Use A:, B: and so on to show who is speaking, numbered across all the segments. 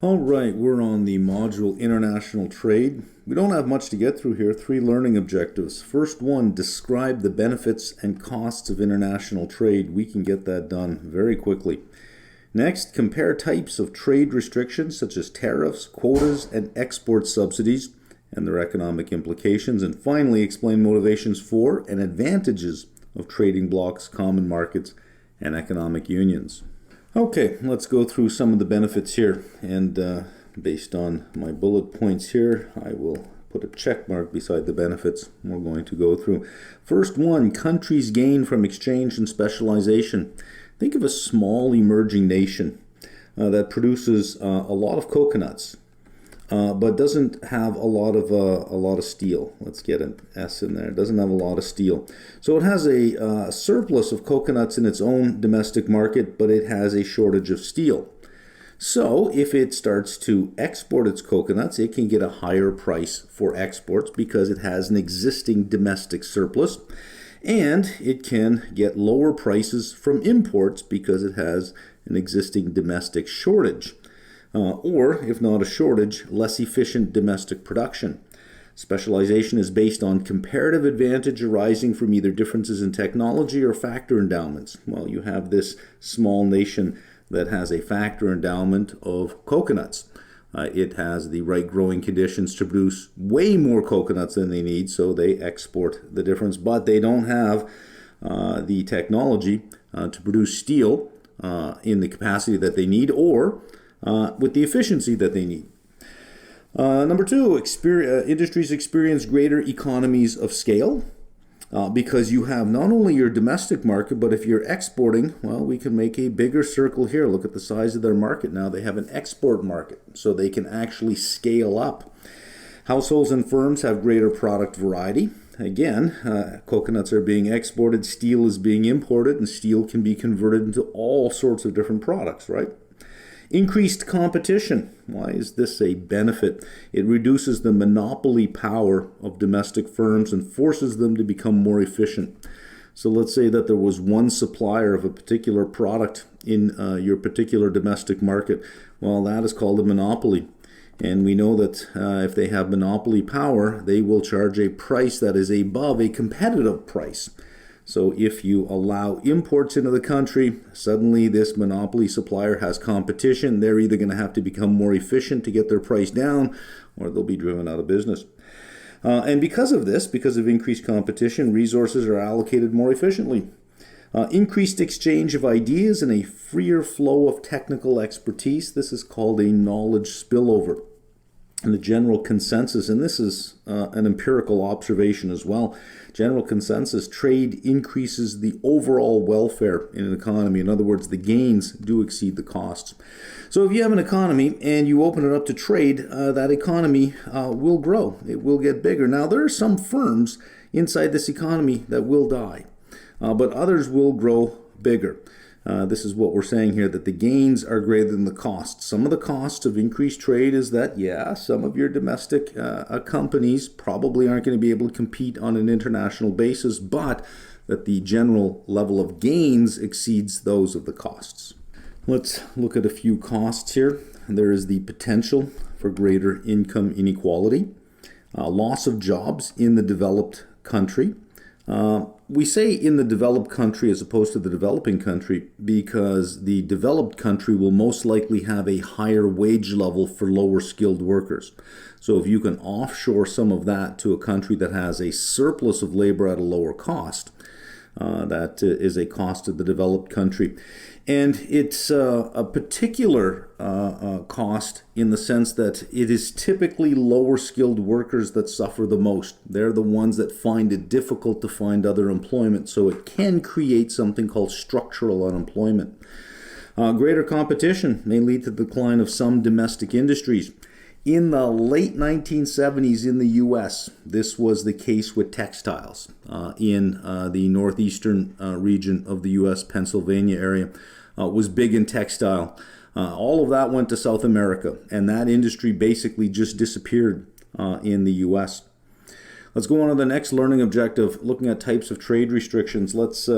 A: All right, we're on the module International Trade. We don't have much to get through here. 3 learning objectives. First one, describe the benefits and costs of international trade. We can get that done very quickly. Next, compare types of trade restrictions such as tariffs, quotas, and export subsidies and their economic implications. And finally, explain motivations for and advantages of trading blocs, common markets, and economic unions. Okay, let's go through some of the benefits here, and based on my bullet points here, I will put a check mark beside the benefits we're going to go through. First one, countries gain from exchange and specialization. Think of a small emerging nation that produces a lot of coconuts, but doesn't have a lot of steel. Let's get an S in there. It doesn't have a lot of steel. So it has a surplus of coconuts in its own domestic market, but it has a shortage of steel. So if it starts to export its coconuts, it can get a higher price for exports because it has an existing domestic surplus, and it can get lower prices from imports because it has an existing domestic shortage. Or, if not a shortage, less efficient domestic production. Specialization is based on comparative advantage arising from either differences in technology or factor endowments. Well, you have this small nation that has a factor endowment of coconuts. It has the right growing conditions to produce way more coconuts than they need, so they export the difference, but they don't have the technology to produce steel in the capacity that they need, or with the efficiency that they need. Number 2, industries experience greater economies of scale because you have not only your domestic market, but if you're exporting, well, we can make a bigger circle here. Look at the size of their market now. They have an export market, so they can actually scale up. Households and firms have greater product variety. Again, coconuts are being exported, steel is being imported, and steel can be converted into all sorts of different products, right? Increased competition. Why is this a benefit? It reduces the monopoly power of domestic firms and forces them to become more efficient. So let's say that there was one supplier of a particular product in your particular domestic market. Well, that is called a monopoly. And we know that if they have monopoly power, they will charge a price that is above a competitive price. So if you allow imports into the country, suddenly this monopoly supplier has competition. They're either going to have to become more efficient to get their price down, or they'll be driven out of business. And because of this, because of increased competition, resources are allocated more efficiently. Increased exchange of ideas and a freer flow of technical expertise. This is called a knowledge spillover. And the general consensus, and this is an empirical observation as well, general consensus, trade increases the overall welfare in an economy. In other words, the gains do exceed the costs. So if you have an economy and you open it up to trade, that economy will grow. It will get bigger. Now, there are some firms inside this economy that will die, but others will grow bigger. This is what we're saying here, that the gains are greater than the costs. Some of the costs of increased trade is that, yeah, some of your domestic companies probably aren't going to be able to compete on an international basis, but that the general level of gains exceeds those of the costs. Let's look at a few costs here. There is the potential for greater income inequality, loss of jobs in the developed country. We say in the developed country as opposed to the developing country because the developed country will most likely have a higher wage level for lower skilled workers. So if you can offshore some of that to a country that has a surplus of labor at a lower cost, that is a cost of the developed country. And it's a particular cost in the sense that it is typically lower skilled workers that suffer the most. They're the ones that find it difficult to find other employment, so it can create something called structural unemployment. Greater competition may lead to the decline of some domestic industries. In the late 1970s in the U.S., this was the case with textiles in the northeastern region of the U.S., Pennsylvania area. Was big in textile. All of that went to South America, and that industry basically just disappeared in the U.S. Let's go on to the next learning objective, looking at types of trade restrictions. Let's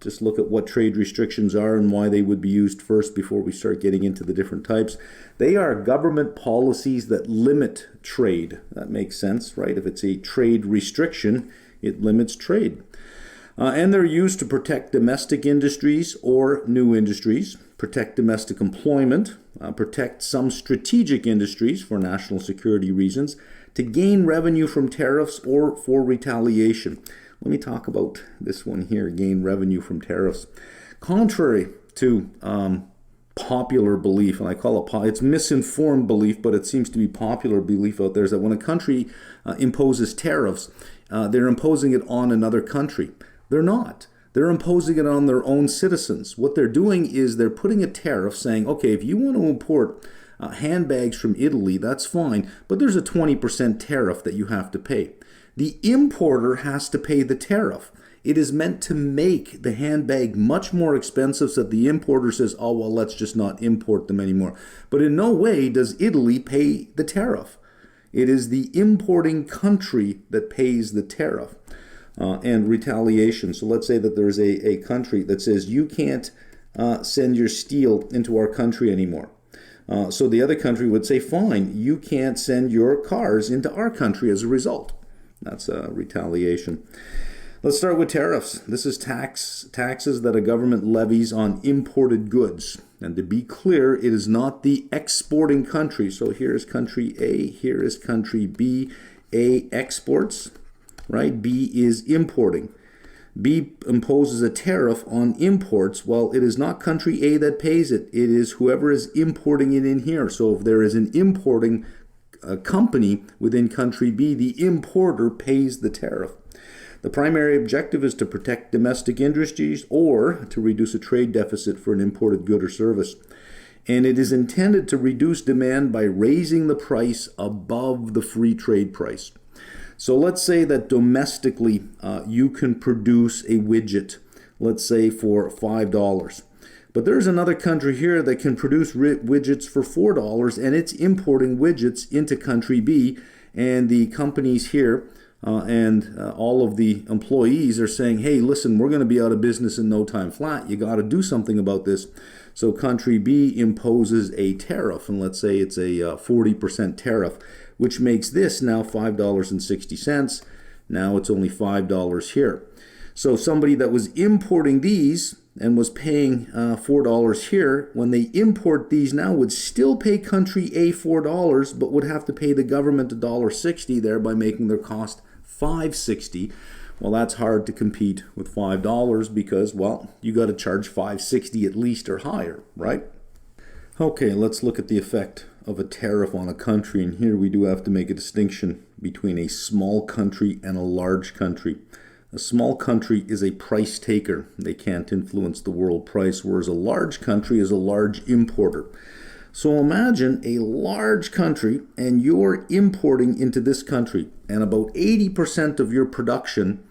A: just look at what trade restrictions are and why they would be used first before we start getting into the different types. They are government policies that limit trade. That makes sense, right? If it's a trade restriction, it limits trade. And they're used to protect domestic industries or new industries, protect domestic employment, protect some strategic industries for national security reasons, to gain revenue from tariffs or for retaliation. Let me talk about this one here, gain revenue from tariffs. Contrary to popular belief, and I call it, it's misinformed belief, but it seems to be popular belief out there, is that when a country imposes tariffs, they're imposing it on another country. They're not. They're imposing it on their own citizens. What they're doing is they're putting a tariff saying, okay, if you want to import handbags from Italy, that's fine, but there's a 20% tariff that you have to pay. The importer has to pay the tariff. It is meant to make the handbag much more expensive so that the importer says, oh, well, let's just not import them anymore. But in no way does Italy pay the tariff. It is the importing country that pays the tariff. And retaliation. So let's say that there's a country that says you can't send your steel into our country anymore. So the other country would say, fine, you can't send your cars into our country as a result. That's retaliation. Let's start with tariffs. This is taxes that a government levies on imported goods. And to be clear, it is not the exporting country. So here is country A, here is country B. A exports, right? B is importing. B imposes a tariff on imports. Well, it is not country A that pays it. It is whoever is importing it in here. So if there is an importing company within country B, the importer pays the tariff. The primary objective is to protect domestic industries or to reduce a trade deficit for an imported good or service. And it is intended to reduce demand by raising the price above the free trade price. So let's say that domestically you can produce a widget, let's say for $5. But there's another country here that can produce widgets for $4 and it's importing widgets into country B, and the companies here and all of the employees are saying, hey, listen, we're going to be out of business in no time flat. You got to do something about this. So country B imposes a tariff, and let's say it's a 40% tariff, which makes this now $5.60. Now it's only $5 here. So somebody that was importing these and was paying $4 here, when they import these now would still pay country A $4, but would have to pay the government $1.60, thereby making their cost $5.60. Well, that's hard to compete with $5 because, well, you got to charge $5.60 at least or higher, right? Okay, let's look at the effect of a tariff on a country, and here we do have to make a distinction between a small country and a large country. A small country is a price taker. They can't influence the world price, whereas a large country is a large importer. So imagine a large country and you're importing into this country, and about 80% of your production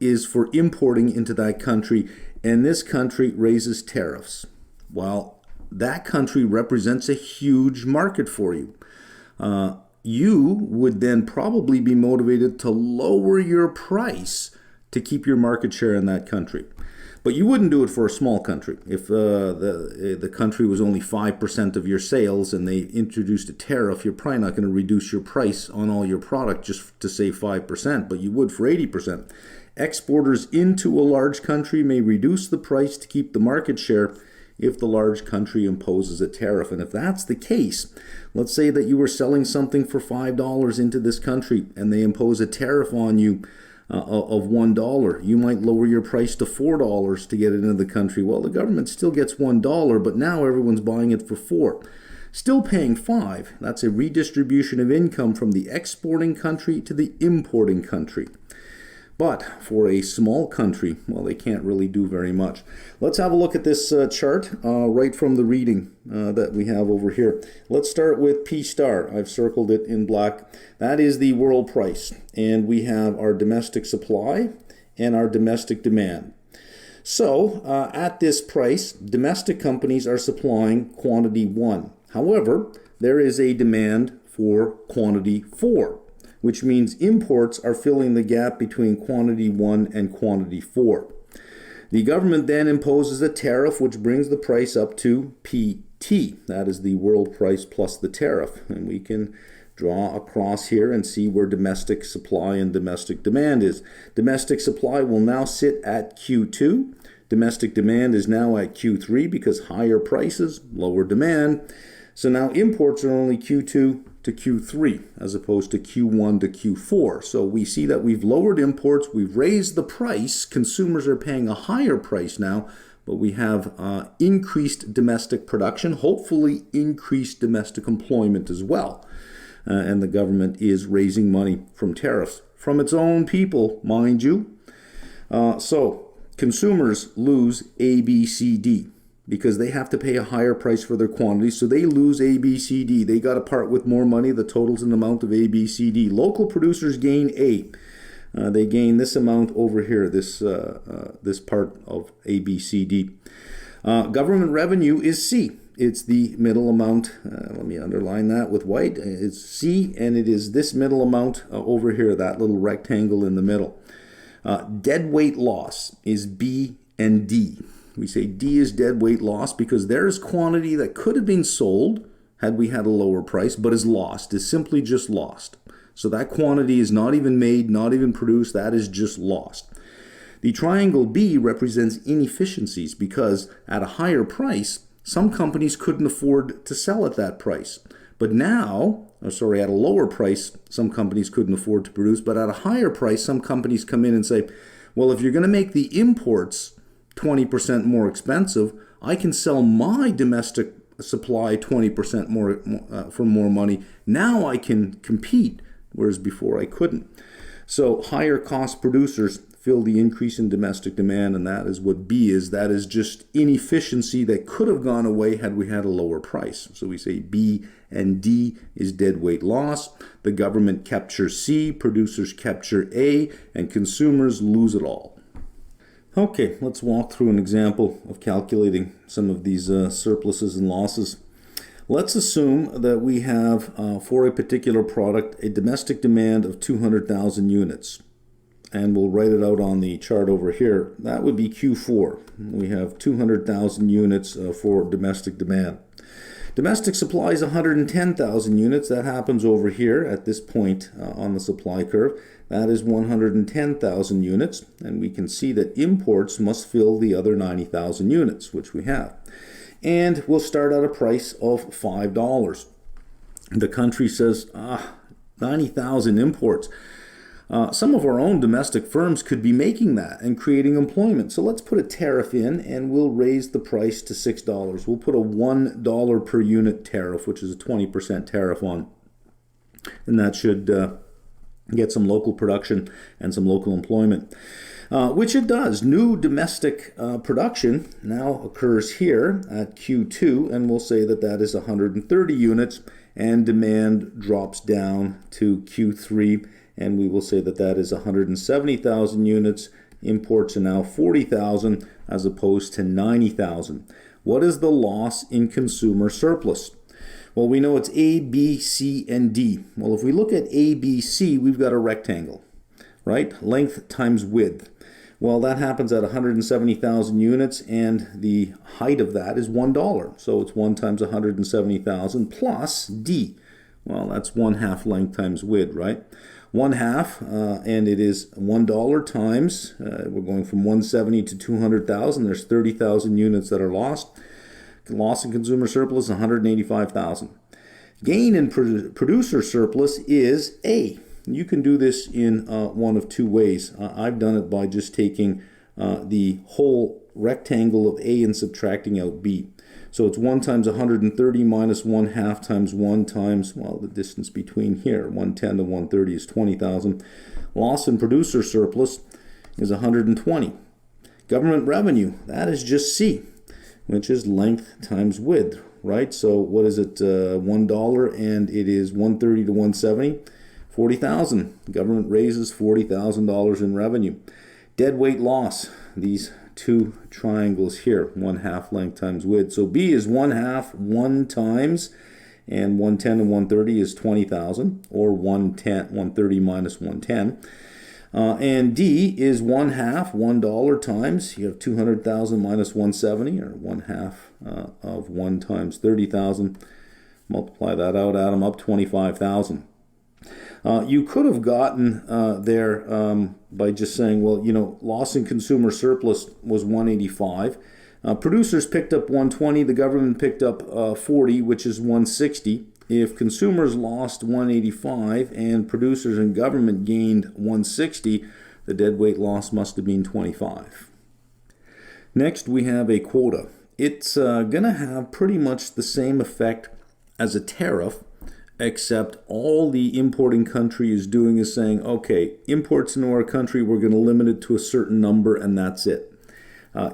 A: is for importing into that country, and this country raises tariffs. Well, that country represents a huge market for you. You would then probably be motivated to lower your price to keep your market share in that country. But you wouldn't do it for a small country. If the country was only 5% of your sales and they introduced a tariff, you're probably not going to reduce your price on all your product just to save 5%, but you would for 80%. Exporters into a large country may reduce the price to keep the market share if the large country imposes a tariff. And if that's the case, let's say that you were selling something for $5 into this country and they impose a tariff on you of $1. You might lower your price to $4 to get it into the country. Well, the government still gets $1, but now everyone's buying it for $4. Still paying $5. That's a redistribution of income from the exporting country to the importing country. But for a small country, well, they can't really do very much. Let's have a look at this chart right from the reading that we have over here. Let's start with P star. I've circled it in black. That is the world price. And we have our domestic supply and our domestic demand. So at this price, domestic companies are supplying quantity 1. However, there is a demand for quantity 4. Which means imports are filling the gap between quantity 1 and quantity 4. The government then imposes a tariff which brings the price up to PT. That is the world price plus the tariff. And we can draw across here and see where domestic supply and domestic demand is. Domestic supply will now sit at Q2. Domestic demand is now at Q3 because higher prices, lower demand. So now imports are only Q2 to Q3 as opposed to Q1 to Q4. So we see that we've lowered imports, we've raised the price, consumers are paying a higher price now, but we have increased domestic production, hopefully increased domestic employment as well. And the government is raising money from tariffs from its own people, mind you. So consumers lose A, B, C, D because they have to pay a higher price for their quantities. So they lose A, B, C, D. They got to part with more money. The total's an amount of A, B, C, D. Local producers gain A. They gain this amount over here, this part of A, B, C, D. Government revenue is C. It's the middle amount. Let me underline that with white. It's C, and it is this middle amount over here, that little rectangle in the middle. Deadweight loss is B and D. We say D is deadweight loss because there's quantity that could have been sold had we had a lower price, but is lost, is simply just lost. So that quantity is not even made, not even produced, that is just lost. The triangle B represents inefficiencies because at a higher price, some companies couldn't afford to sell at that price. But now, at a lower price, some companies couldn't afford to produce, but at a higher price, some companies come in and say, well, if you're going to make the imports 20% more expensive, I can sell my domestic supply 20% more for more money. Now I can compete, whereas before I couldn't. So higher cost producers fill the increase in domestic demand, and that is what B is. That is just inefficiency that could have gone away had we had a lower price. So we say B and D is deadweight loss. The government captures C, producers capture A, and consumers lose it all. Okay, let's walk through an example of calculating some of these surpluses and losses. Let's assume that we have, for a particular product, a domestic demand of 200,000 units. And we'll write it out on the chart over here. That would be Q4. We have 200,000 units for domestic demand. Domestic supply is 110,000 units. That happens over here at this point on the supply curve. That is 110,000 units. And we can see that imports must fill the other 90,000 units, which we have. And we'll start at a price of $5. The country says, 90,000 imports. Some of our own domestic firms could be making that and creating employment. So let's put a tariff in and we'll raise the price to $6. We'll put a $1 per unit tariff, which is a 20% tariff on. And that should get some local production and some local employment, which it does. New domestic production now occurs here at Q2, and we'll say that that is 130 units, and demand drops down to Q3, and we will say that that is 170,000 units. Imports are now 40,000 as opposed to 90,000. What is the loss in consumer surplus? Well, we know it's A, B, C, and D. Well, if we look at A, B, C, we've got a rectangle, right? Length times width. Well, that happens at 170,000 units, and the height of that is $1. So it's 1 times 170,000 plus D. Well, that's 1/2 length times width, right? 1/2, and it is $1 times, we're going from 170 to 200,000. There's 30,000 units that are lost. Loss in consumer surplus, 185,000. Gain in producer surplus is A. You can do this in one of two ways. I've done it by just taking the whole rectangle of A and subtracting out B. So it's 1 times 130 minus 1/2 times 1 times, well, the distance between here, 110 to 130 is 20,000. Loss in producer surplus is 120. Government revenue, that is just C, which is length times width, right? So what is it, $1, and it is 130 to 170, 40,000. Government raises $40,000 in revenue. Deadweight loss, these two triangles here, 1/2 length times width. So B is 1/2, 1 times, and 110 and 130 is 20,000, or 130 minus 110. And D is 1/2, $1 times, you have 200,000 minus 170, or 1/2 of 1 times 30,000. Multiply that out, add them up, 25,000. You could have gotten there by just saying, well, loss in consumer surplus was 185. Producers picked up 120, the government picked up 40, which is 160. If consumers lost 185 and producers and government gained 160, the deadweight loss must have been 25. Next, we have a quota. It's going to have pretty much the same effect as a tariff, except all the importing country is doing is saying, okay, imports into our country, we're going to limit it to a certain number, and that's it.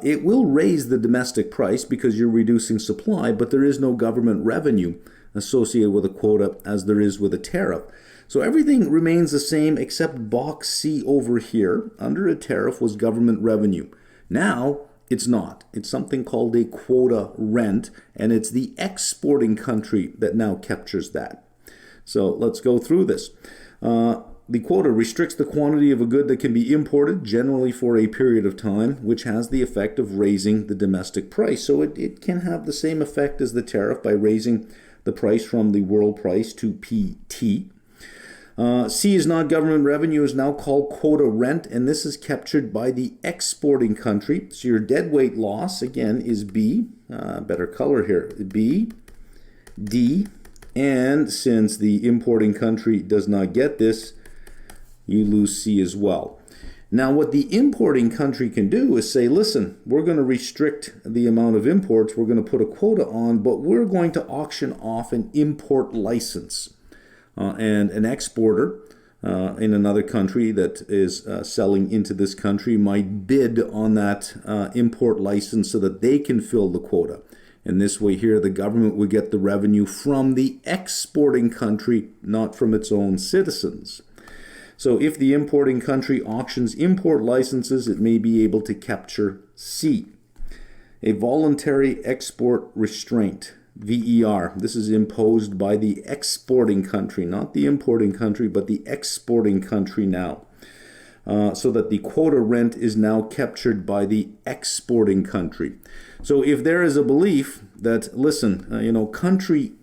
A: It will raise the domestic price because you're reducing supply, but there is no government revenue associated with a quota as there is with a tariff. So everything remains the same except box C over here under a tariff was government revenue. Now it's not. It's something called a quota rent, and it's the exporting country that now captures that. So let's go through this. The quota restricts the quantity of a good that can be imported, generally for a period of time, which has the effect of raising the domestic price. So it can have the same effect as the tariff by raising the price from the world price to PT. C is not government revenue, is now called quota rent, and this is captured by the exporting country. So your deadweight loss, again, is B. Better color here. B, D, and since the importing country does not get this, you lose C as well. Now, what the importing country can do is say, listen, we're going to restrict the amount of imports, we're going to put a quota on, but we're going to auction off an import license. And an exporter in another country that is selling into this country might bid on that import license so that they can fill the quota. And this way here, the government would get the revenue from the exporting country, not from its own citizens. So if the importing country auctions import licenses, it may be able to capture C. A voluntary export restraint, VER. This is imposed by the exporting country, not the importing country, but the exporting country now. So that the quota rent is now captured by the exporting country. So if there is a belief that, listen, country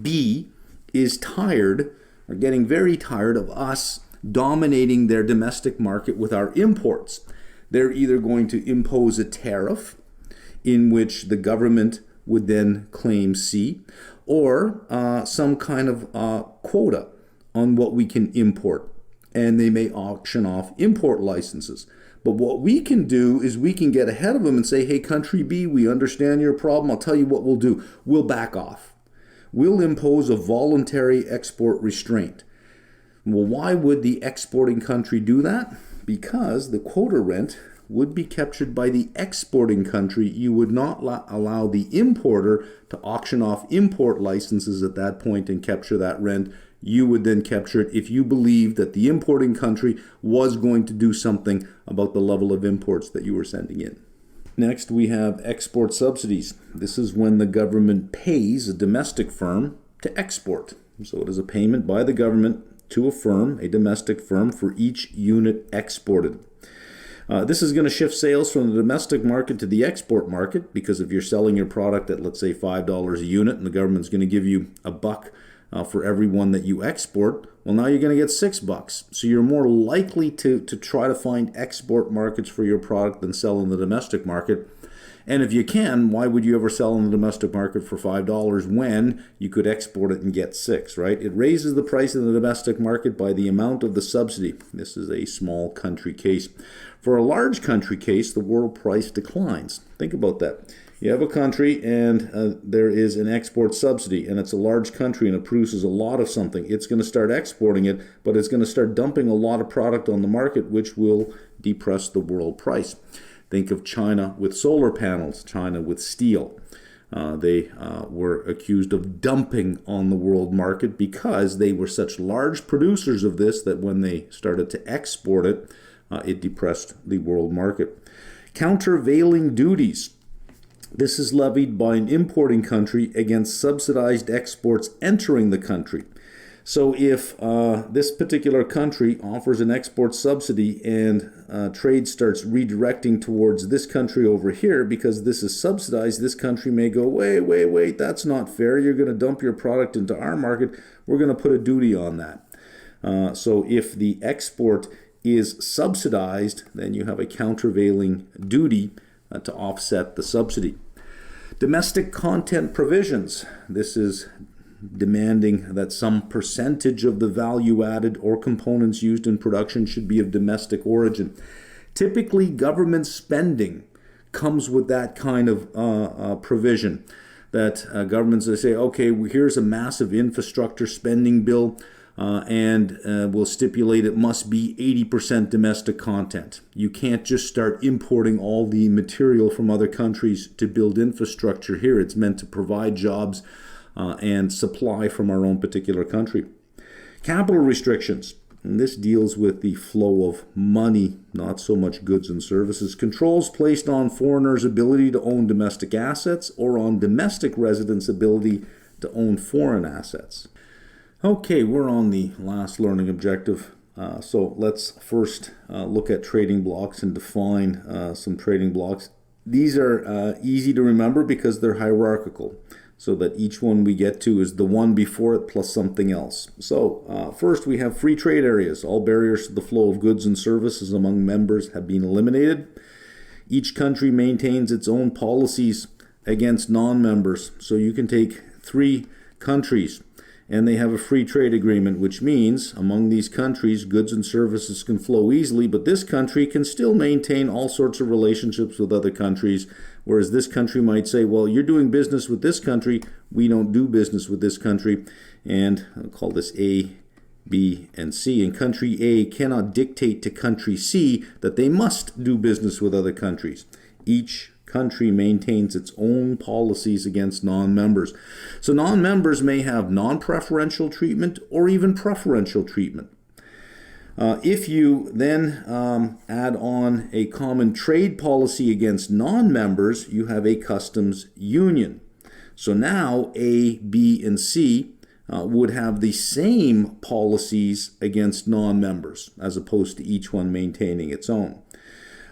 A: B is tired, or getting very tired of us dominating their domestic market with our imports, they're either going to impose a tariff in which the government would then claim C, or some kind of quota on what we can import. And they may auction off import licenses. But what we can do is we can get ahead of them and say, hey, country B, we understand your problem. I'll tell you what we'll do. We'll back off. We'll impose a voluntary export restraint. Well, why would the exporting country do that? Because the quota rent would be captured by the exporting country. You would not allow the importer to auction off import licenses at that point and capture that rent. You would then capture it if you believed that the importing country was going to do something about the level of imports that you were sending in. Next, we have export subsidies. This is when the government pays a domestic firm to export. So it is a payment by the government to a firm, a domestic firm, for each unit exported. This is going to shift sales from the domestic market to the export market, because if you're selling your product at, let's say, $5 a unit and the government's going to give you $1 for every one that you export, well, now you're going to get $6. So you're more likely to try to find export markets for your product than sell in the domestic market. And if you can, why would you ever sell in the domestic market for $5 when you could export it and get $6, right? It raises the price in the domestic market by the amount of the subsidy. This is a small country case. For a large country case, the world price declines. Think about that. You have a country and there is an export subsidy, and it's a large country and it produces a lot of something. It's going to start exporting it, but it's going to start dumping a lot of product on the market, which will depress the world price. Think of China with solar panels, China with steel. They were accused of dumping on the world market because they were such large producers of this that when they started to export it, it depressed the world market. Countervailing duties. This is levied by an importing country against subsidized exports entering the country. So if this particular country offers an export subsidy and trade starts redirecting towards this country over here because this is subsidized, this country may go, wait, that's not fair. You're going to dump your product into our market. We're going to put a duty on that. So if the export is subsidized, then you have a countervailing duty to offset the subsidy. Domestic content provisions. This is demanding that some percentage of the value added or components used in production should be of domestic origin. Typically, government spending comes with that kind of provision, that governments, they say, okay, here's a massive infrastructure spending bill, and we'll stipulate it must be 80% domestic content. You can't just start importing all the material from other countries to build infrastructure here. It's meant to provide jobs and supply from our own particular country. Capital restrictions. And this deals with the flow of money, not so much goods and services. Controls placed on foreigners' ability to own domestic assets or on domestic residents' ability to own foreign assets. Okay, we're on the last learning objective. So let's first look at trading blocks and define some trading blocks. These are easy to remember because they're hierarchical, so that each one we get to is the one before it plus something else. So first we have free trade areas. All barriers to the flow of goods and services among members have been eliminated. Each country maintains its own policies against non-members. So you can take 3 countries and they have a free trade agreement, which means among these countries, goods and services can flow easily, but this country can still maintain all sorts of relationships with other countries, whereas this country might say, well, you're doing business with this country, we don't do business with this country, and I'll call this A, B, and C. And country A cannot dictate to country C that they must do business with other countries. Each country maintains its own policies against non-members. So non-members may have non-preferential treatment or even preferential treatment. If you then add on a common trade policy against non-members, you have a customs union. So now A, B, and C would have the same policies against non-members as opposed to each one maintaining its own.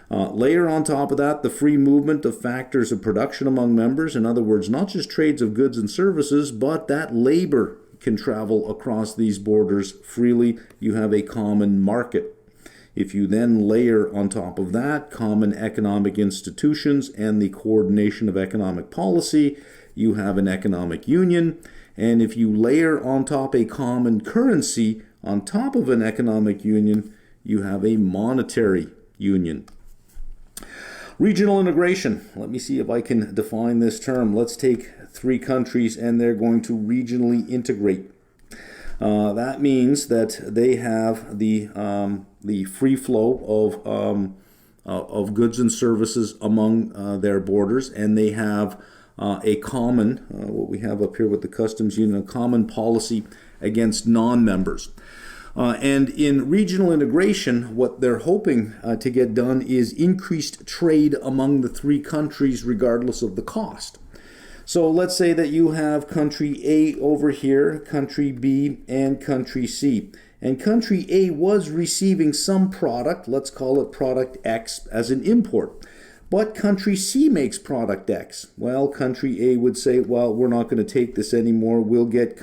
A: Layer on top of that the free movement of factors of production among members. In other words, not just trades of goods and services, but that labor can travel across these borders freely. You have a common market. If you then layer on top of that common economic institutions and the coordination of economic policy, you have an economic union. And if you layer on top a common currency on top of an economic union, you have a monetary union. Regional integration. Let me see if I can define this term. Let's take 3 countries and they're going to regionally integrate. That means that they have the free flow of goods and services among their borders, and they have a common, what we have up here with the customs union, a common policy against non-members. And in regional integration, what they're hoping to get done is increased trade among the 3 countries regardless of the cost. So let's say that you have country A over here, country B, and country C. And country A was receiving some product, let's call it product X, as an import. But country C makes product X. Well, country A would say, well, we're not going to take this anymore. We'll get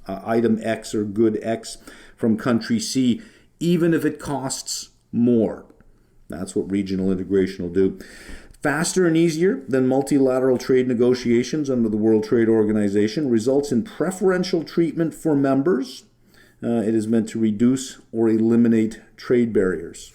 A: item X or good X from country C, even if it costs more. That's what regional integration will do. Faster and easier than multilateral trade negotiations under the World Trade Organization, results in preferential treatment for members. It is meant to reduce or eliminate trade barriers.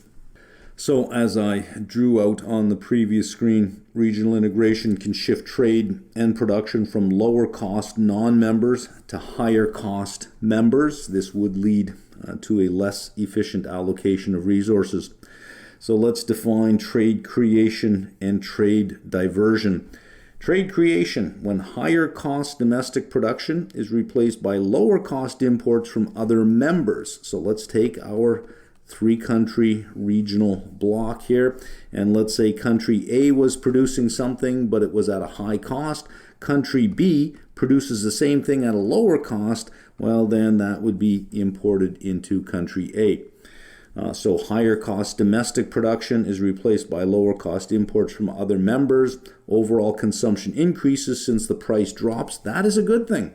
A: So as I drew out on the previous screen, regional integration can shift trade and production from lower cost non-members to higher cost members. This would lead to a less efficient allocation of resources. So let's define trade creation and trade diversion. Trade creation, when higher cost domestic production is replaced by lower cost imports from other members. So let's take our 3-country regional block here, and let's say country A was producing something, but it was at a high cost. country B produces the same thing at a lower cost, well, then that would be imported into country A. So higher cost domestic production is replaced by lower cost imports from other members. Overall consumption increases since the price drops. That is a good thing.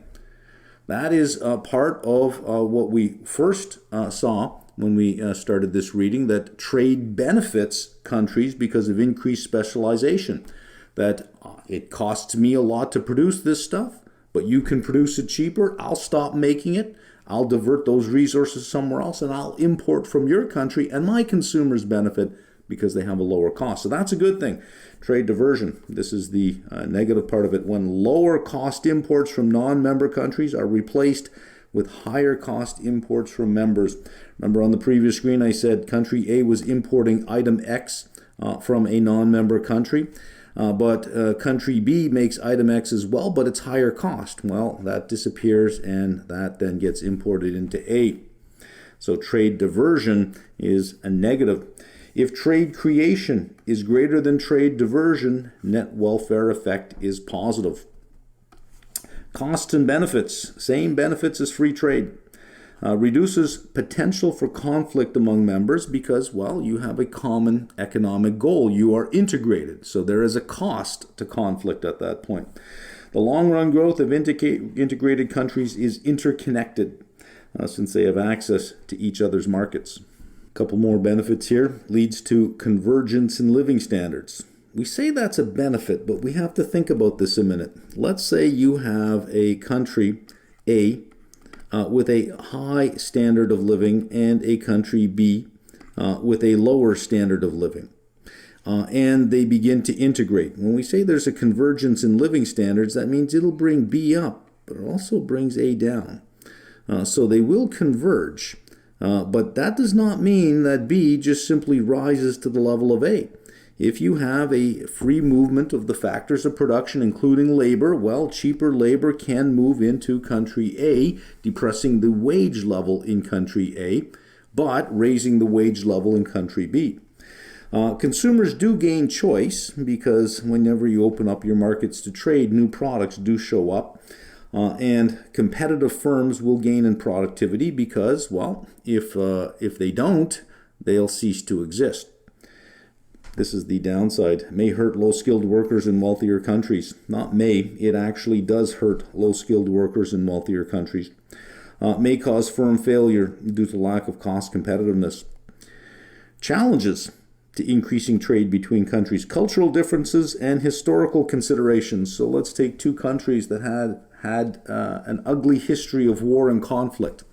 A: That is part of what we first saw when we started this reading, that trade benefits countries because of increased specialization. That it costs me a lot to produce this stuff, but you can produce it cheaper. I'll stop making it. I'll divert those resources somewhere else, and I'll import from your country, and my consumers benefit because they have a lower cost. So that's a good thing. Trade diversion. This is the negative part of it. When lower cost imports from non-member countries are replaced with higher cost imports from members. Remember on the previous screen I said country A was importing item X from a non-member country. But country B makes item X as well, but it's higher cost. Well, that disappears, and that then gets imported into A. So trade diversion is a negative. If trade creation is greater than trade diversion, net welfare effect is positive. Costs and benefits, same benefits as free trade. Reduces potential for conflict among members because, well, you have a common economic goal. You are integrated, so there is a cost to conflict at that point. The long-run growth of integrated countries is interconnected since they have access to each other's markets. A couple more benefits here. Leads to convergence in living standards. We say that's a benefit, but we have to think about this a minute. Let's say you have a country A with a high standard of living and a country B with a lower standard of living. And they begin to integrate. When we say there's a convergence in living standards, that means it'll bring B up, but it also brings A down. So they will converge, but that does not mean that B just simply rises to the level of A. If you have a free movement of the factors of production, including labor, well, cheaper labor can move into country A, depressing the wage level in country A, but raising the wage level in country B. Consumers do gain choice because whenever you open up your markets to trade, new products do show up. And competitive firms will gain in productivity because, well, if they don't, they'll cease to exist. This is the downside. May hurt low-skilled workers in wealthier countries. Not may, it actually does hurt low-skilled workers in wealthier countries. May cause firm failure due to lack of cost competitiveness. Challenges to increasing trade between countries. Cultural differences and historical considerations. So let's take two countries that had an ugly history of war and conflict.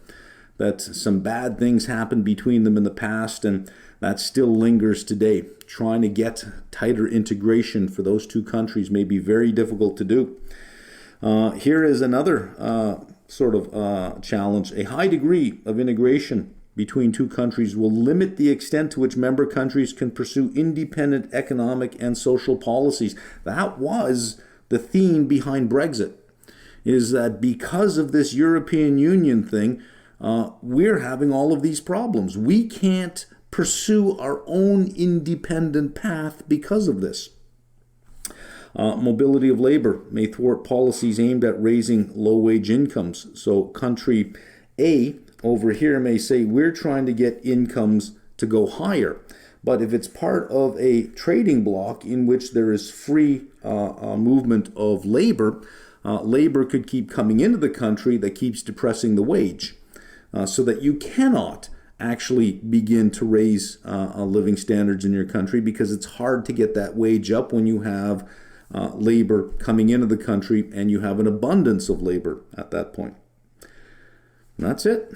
A: That some bad things happened between them in the past, and that still lingers today. Trying to get tighter integration for those two countries may be very difficult to do. Here is another challenge. A high degree of integration between two countries will limit the extent to which member countries can pursue independent economic and social policies. That was the theme behind Brexit, is that because of this European Union thing, we're having all of these problems. We can't pursue our own independent path because of this. Mobility of labor may thwart policies aimed at raising low-wage incomes. So country A over here may say, we're trying to get incomes to go higher. But if it's part of a trading bloc in which there is free movement of labor, labor could keep coming into the country that keeps depressing the wage. So that you cannot actually begin to raise living standards in your country because it's hard to get that wage up when you have labor coming into the country and you have an abundance of labor at that point. And that's it.